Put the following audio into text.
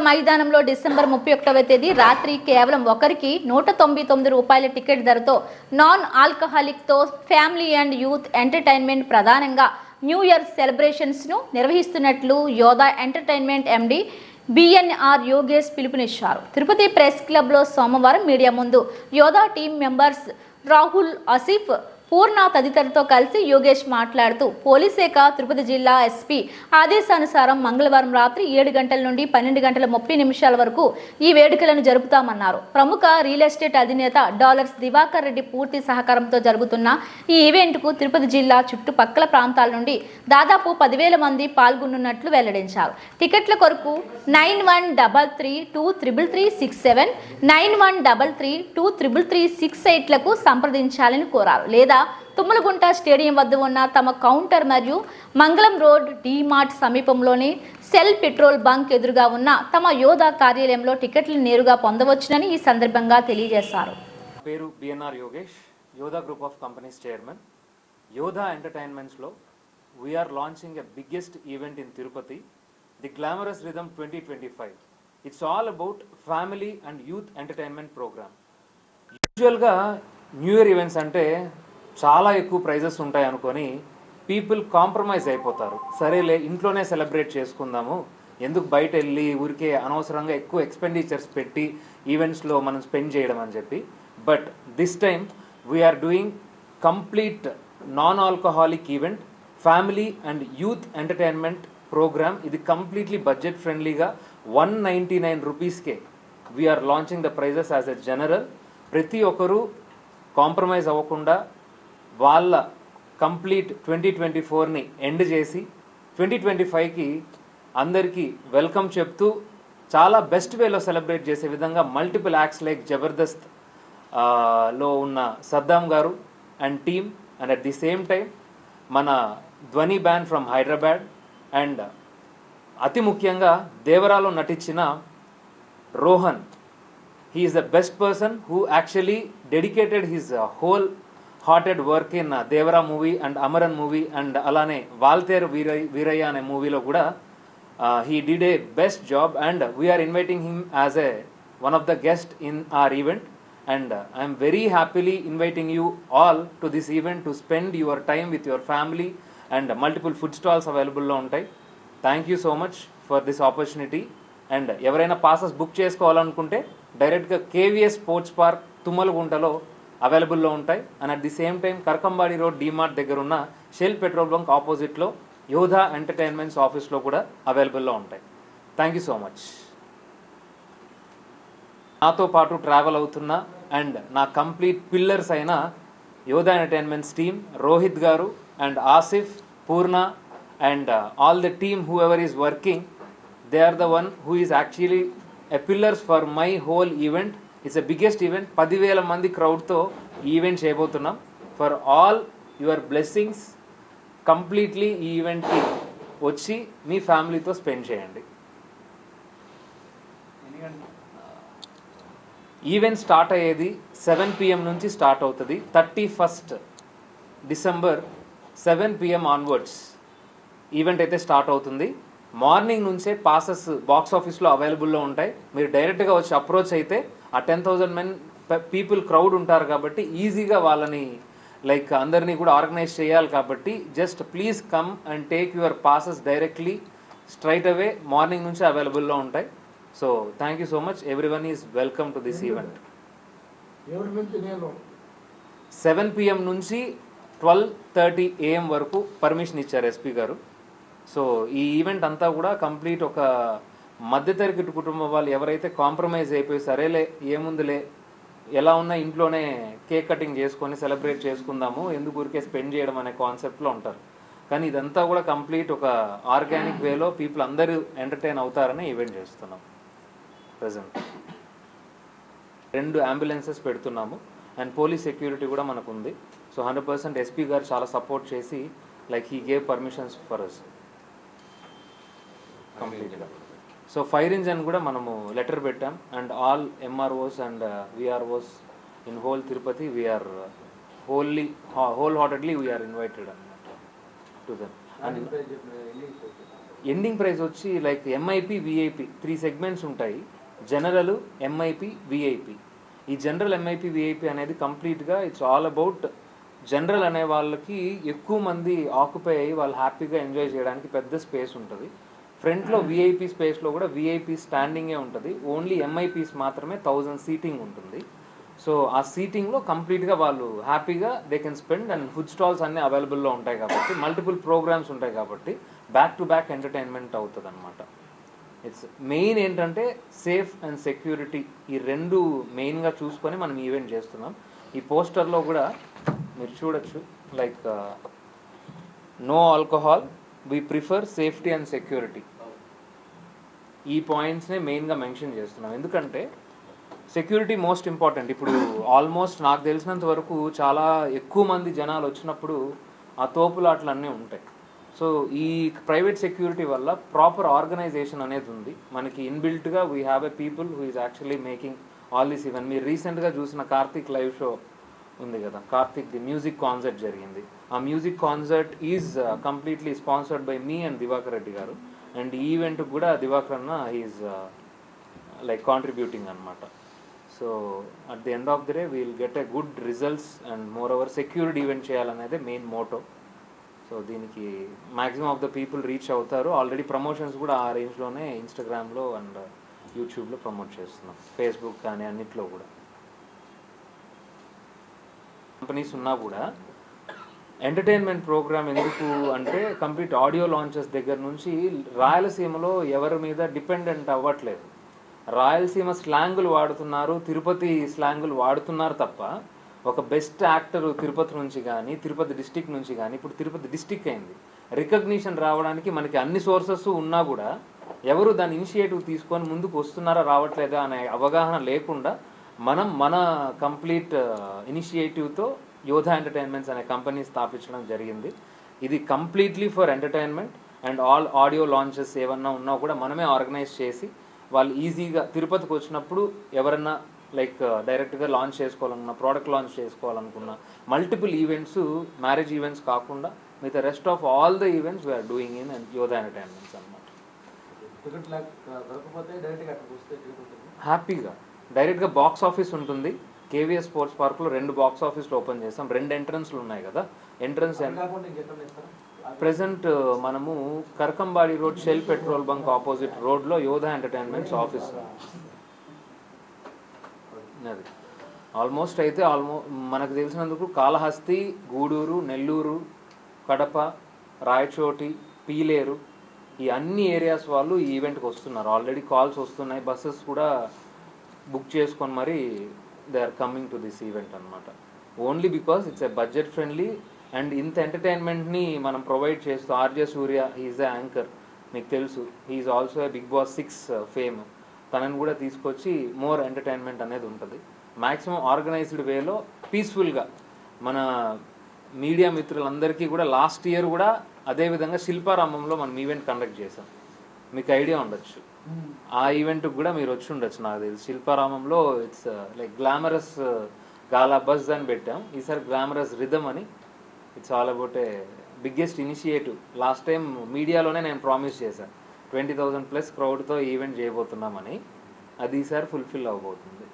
మైదానంలో డిసెంబర్ 31వ తేదీ రాత్రి కేవలం ఒకరికి 199 రూపాయల టికెట్ ధరతో నాన్ ఆల్కహాలిక్తో ఫ్యామిలీ అండ్ యూత్ ఎంటర్టైన్మెంట్ ప్రధానంగా న్యూ ఇయర్ సెలబ్రేషన్స్ను నిర్వహిస్తున్నట్లు యోధా ఎంటర్టైన్మెంట్ ఎండి బిఎన్ఆర్ యోగేష్ పిలుపునిచ్చారు. తిరుపతి ప్రెస్ క్లబ్లో సోమవారం మీడియా ముందు యోధా టీం మెంబర్స్ రాహుల్, ఆసిఫ్, పూర్ణ తదితరులతో కలిసి యోగేష్ మాట్లాడుతూ పోలీస్ శాఖ తిరుపతి జిల్లా ఎస్పీ ఆదేశానుసారం మంగళవారం రాత్రి 7 గంటల నుండి 12:30 వరకు ఈ వేడుకలను జరుపుతామన్నారు. ప్రముఖ రియల్ ఎస్టేట్ అధినేత డాలర్స్ దివాకర్ రెడ్డి పూర్తి సహకారంతో జరుగుతున్న ఈ ఈవెంట్కు తిరుపతి జిల్లా చుట్టుపక్కల ప్రాంతాల నుండి దాదాపు 10,000 మంది పాల్గొనున్నట్లు వెల్లడించారు. టికెట్ల కొరకు 9133233367 9133233368లకు సంప్రదించాలని కోరారు. లేదా తుమ్మలగుంట స్టేడియం వద్ద ఉన్న తమ కౌంటర్ మరియు మంగళం రోడ్ డీమార్ట్ సమీపంలోని సెల్ పెట్రోల్ బంక్ ఎదురుగా ఉన్న తమ యోధా కార్యాలయంలో టికెట్లు నేరుగా పొందవచ్చునని ఈ సందర్భంగా తెలియజేశారు. పేరు BNR Yogesh, Yodha group of companies chairman. Yodha entertainments లో we're launching a biggest event in Tirupati, the glamorous rhythm 2025. It's all about family and youth entertainment program. యూజువల్గా న్యూ ఇయర్ ఈవెంట్స్ అంటే చాలా ఎక్కువ ప్రైజెస్ ఉంటాయి అనుకొని పీపుల్ కాంప్రమైజ్ అయిపోతారు. సరేలే ఇంట్లోనే సెలబ్రేట్ చేసుకుందాము, ఎందుకు బయట వెళ్ళి ఊరికే అనవసరంగా ఎక్కువ ఎక్స్పెండిచర్స్ పెట్టి ఈవెంట్స్లో మనం స్పెండ్ చేయడం అని చెప్పి. But this time we're doing complete non alcoholic event, family and youth entertainment programme. ఇది కంప్లీట్లీ బడ్జెట్ ఫ్రెండ్లీగా 199 రూపీస్కే we're launching the prizes as a general. ప్రతి ఒక్కరూ కాంప్రమైజ్ అవ్వకుండా వాళ్ళ కంప్లీట్ 2024ని ఎండ్ చేసి 2025కి అందరికీ వెల్కమ్ చెప్తూ చాలా బెస్ట్ వేలో సెలబ్రేట్ చేసే విధంగా మల్టిపుల్ యాక్ట్స్ లైక్ జబర్దస్త్ లో ఉన్న సద్దాం గారు and team, and at the same time మన ధ్వని బ్యాండ్ ఫ్రమ్ హైదరాబాద్, అండ్ అతి ముఖ్యంగా దేవరాలో నటించిన Rohan. He is the best person who actually dedicated his whole hearted work in Devara movie and Amaran movie, and alane Valter Viraya ane movie lo kuda he did a best job, and we are inviting him as a one of the guests in our event, and I am very happily inviting you all to this event to spend your time with your family, and multiple food stalls available lo untai. Thank you so much for this opportunity. And ఎవరైనా passes book చేసుకోవాలనుకుంటే డైరెక్ట్గా KVS sports park తుమ్మలగుంటలో అవైలబుల్లో ఉంటాయి. And at the same time Karakambadi road DMart దగ్గర ఉన్న shell petrol bunk ఆపోజిట్లో యోధా entertainments ఆఫీస్లో కూడా అవైలబుల్లో ఉంటాయి. Thank you so much. నాతో పాటు ట్రావెల్ అవుతున్న అండ్ నా కంప్లీట్ పిల్లర్స్ అయిన యోధా ఎంటర్టైన్మెంట్స్ టీమ్, రోహిత్ గారు and Asif, Purna, and all the team who ever is working, they are the one who is actually a pillars for my whole event. It's the biggest event. 10,000 మంది crowd తో ఈ event చేయబోతున్నాం. For all your blessings, completely ఈ ఈవెంట్కి వచ్చి మీ ఫ్యామిలీతో spend చేయండి. Event start అయ్యేది 7 PM నుంచి స్టార్ట్ అవుతుంది. 31st December 7 PM onwards event అయితే స్టార్ట్ అవుతుంది. మార్నింగ్ నుంచే పాసెస్ బాక్స్ ఆఫీస్లో అవైలబుల్లో ఉంటాయి. మీరు డైరెక్ట్గా వచ్చి అప్రోచ్ అయితే ఆ 10,000 పీపుల్ క్రౌడ్ ఉంటారు కాబట్టి ఈజీగా వాళ్ళని లైక్ అందరినీ కూడా ఆర్గనైజ్ చేయాలి కాబట్టి just please come and take your passes directly straight away. Morning నుంచే అవైలబుల్లో ఉంటాయి. So thank you so much. Everyone is welcome to this event. 7 PM నుంచి 12:30 AM వరకు పర్మిషన్ ఇచ్చారు ఎస్పీ గారు. సో ఈ ఈవెంట్ అంతా కూడా కంప్లీట్ ఒక మధ్యతరగతి కుటుంబం వాళ్ళు ఎవరైతే కాంప్రమైజ్ అయిపోయి సరేలే ఏముందిలే ఎలా ఉన్నా ఇంట్లోనే కేక్ కటింగ్ చేసుకొని సెలబ్రేట్ చేసుకుందాము, ఎందుకు ఊరికే స్పెండ్ చేయడం అనే కాన్సెప్ట్లో ఉంటారు. కానీ ఇదంతా కూడా కంప్లీట్ ఒక ఆర్గానిక్ వేలో పీపుల్ అందరూ ఎంటర్టైన్ అవుతారని ఈవెంట్ చేస్తున్నాం. ప్రజెంట్ 2 అంబులెన్సెస్ పెడుతున్నాము అండ్ పోలీస్ సెక్యూరిటీ కూడా మనకు ఉంది. సో 100% ఎస్పీ గారు చాలా సపోర్ట్ చేసి like he gave permissions for us కంప్లీట్గా. సో ఫైర్ ఇంజన్ కూడా మనము లెటర్ పెట్టాం and all MROs and VROs in whole Tirupati we're whole heartedly we're invited అన్నమాట. To them. And ending price వచ్చి లైక్ ఎంఐపి విఐపి 3 సెగ్మెంట్స్ ఉంటాయి, general, MIP, VIP. ఈ general MIP VIP అనేది కంప్లీట్గా it's all about general అనే వాళ్ళకి ఎక్కువ మంది ఆక్యుపై అయ్యి వాళ్ళు హ్యాపీగా ఎంజాయ్ చేయడానికి పెద్ద స్పేస్ ఉంటుంది. ఫ్రంట్లో విఐపి స్పేస్లో కూడా విఐపి స్టాండింగే ఉంటుంది, ఓన్లీ ఎంఐపీస్ మాత్రమే 1000 సీటింగ్ ఉంటుంది. సో ఆ సీటింగ్లో కంప్లీట్గా వాళ్ళు హ్యాపీగా they can spend. And food stalls అన్నీ అవైలబుల్లో ఉంటాయి కాబట్టి, మల్టిపుల్ ప్రోగ్రామ్స్ ఉంటాయి కాబట్టి బ్యాక్ టు బ్యాక్ ఎంటర్టైన్మెంట్ అవుతుంది అనమాట. ఇట్స్ మెయిన్ ఏంటంటే సేఫ్ అండ్ సెక్యూరిటీ, ఈ రెండు మెయిన్గా చూసుకొని మనం ఈవెంట్ చేస్తున్నాం. ఈ పోస్టర్లో కూడా మీరు చూడొచ్చు, like no alcohol, we prefer safety and security. ఈ పాయింట్స్నే మెయిన్గా మెన్షన్ చేస్తున్నాం, ఎందుకంటే సెక్యూరిటీ మోస్ట్ ఇంపార్టెంట్. ఇప్పుడు ఆల్మోస్ట్ నాకు తెలిసినంత వరకు చాలా ఎక్కువ మంది జనాలు వచ్చినప్పుడు ఆ తోపులాటలన్నీ ఉంటాయి. సో ఈ ప్రైవేట్ సెక్యూరిటీ వల్ల ప్రాపర్ ఆర్గనైజేషన్ అనేది ఉంది మనకి ఇన్బిల్ట్గా. We have a people who is actually making all this event. మీరు రీసెంట్గా చూసిన కార్తీక్ లైవ్ షో ఉంది కదా, కార్తీక్ ది మ్యూజిక్ కాన్సర్ట్ జరిగింది. ఆ music concert is completely sponsored by me and Divakar Reddy గారు. అండ్ ఈ ఈవెంట్కి కూడా దివాకర్ అన్న ఈజ్ లైక్ కాంట్రిబ్యూటింగ్ అనమాట. So at the end of the day we'll get a good results and moreover secured event చేయాలనేది main motto. So దీనికి maximum of the people reach అవుతారు. Already promotions కూడా ఆ రేంజ్లోనే ఇన్స్టాగ్రామ్లో అండ్ యూట్యూబ్లో promote చేస్తున్నాం, Facebook కానీ అన్నిట్లో కూడా. కంపెనీస్ ఉన్నా కూడా ఎంటర్టైన్మెంట్ ప్రోగ్రామ్ ఎందుకు అంటే కంప్లీట్ ఆడియో లాంచెస్ దగ్గర నుంచి రాయలసీమలో ఎవరి మీద డిపెండెంట్ అవ్వట్లేదు. రాయలసీమ స్లాంగులు వాడుతున్నారు, తిరుపతి స్లాంగులు వాడుతున్నారు తప్ప ఒక బెస్ట్ యాక్టర్ తిరుపతి నుంచి కానీ, తిరుపతి డిస్టిక్ నుంచి కానీ, ఇప్పుడు తిరుపతి డిస్టిక్ అయింది, రికగ్నిషన్ రావడానికి మనకి అన్ని సోర్సెస్ ఉన్నా కూడా ఎవరు దాని ఇనిషియేటివ్ తీసుకొని ముందుకు వస్తున్నారా రావట్లేదా అనే అవగాహన లేకుండా మనం మన కంప్లీట్ ఇనిషియేటివ్తో యోధా ఎంటర్టైన్మెంట్స్ అనే కంపెనీ స్థాపించడం జరిగింది. ఇది completely for entertainment and all audio launches ఏమన్నా ఉన్నా కూడా మనమే ఆర్గనైజ్ చేసి వాళ్ళు ఈజీగా తిరుపతికి వచ్చినప్పుడు ఎవరన్నా లైక్ డైరెక్ట్గా లాంచ్ చేసుకోవాలనుకున్నా, ప్రోడక్ట్ లాంచ్ చేసుకోవాలనుకున్నా, మల్టిపుల్ ఈవెంట్స్, మ్యారేజ్ ఈవెంట్స్ కాకుండా మిగతా rest of all the events we're doing in and Yodha Entertainments అనమాట. హ్యాపీగా డైరెక్ట్గా బాక్స్ ఆఫీస్ ఉంటుంది. కేవీఎస్ స్పోర్ట్స్ పార్క్లో 2 బాక్స్ ఆఫీస్లు ఓపెన్ చేస్తాం, 2 ఎంట్రన్స్లు ఉన్నాయి కదా. ఎంట్రన్స్ ప్రెసెంట్ మనము Karakambadi road Shell petrol bunk opposite రోడ్లో యోధా ఎంటర్టైన్మెంట్స్ ఆఫీస్ అది. ఆల్మోస్ట్ అయితే మనకు తెలిసినందుకు కాళహస్తి, గూడూరు, నెల్లూరు, కడప, రాయచోటి, పీలేరు ఈ అన్ని ఏరియాస్ వాళ్ళు ఈ ఈవెంట్కి వస్తున్నారు. ఆల్రెడీ కాల్స్ వస్తున్నాయి, బస్సెస్ కూడా బుక్ చేసుకొని మరి they are coming to this event అనమాట. Only because it's a budget friendly and ఇంత ఎంటర్టైన్మెంట్ని మనం ప్రొవైడ్ చేస్తూ. RJ Surya he's a anchor, మీకు తెలుసు, he's also a Bigg Boss 6 fame. తనని కూడా తీసుకొచ్చి మోర్ ఎంటర్టైన్మెంట్ అనేది ఉంటుంది. మ్యాక్సిమం ఆర్గనైజ్డ్ వేలో పీస్ఫుల్గా మన మీడియా మిత్రులందరికీ కూడా లాస్ట్ ఇయర్ కూడా అదేవిధంగా శిల్పారామంలో మనం ఈవెంట్ కండక్ట్ చేసాం, మీకు ఐడియా ఉండొచ్చు. ఆ ఈవెంట్కి కూడా మీరు వచ్చి ఉండొచ్చు నాకు తెలిసి. శిల్పారామంలో it's like glamorous gala buzz అని పెట్టాం, ఈసారి గ్లామరస్ రిథమ్ అని. It's all about a biggest initiative. Last time మీడియాలోనే నేను ప్రామిస్ చేశాను 20,000+ క్రౌడ్తో ఈవెంట్ చేయబోతున్నామని, అది ఈసారి ఫుల్ఫిల్ అవ్వబోతుంది.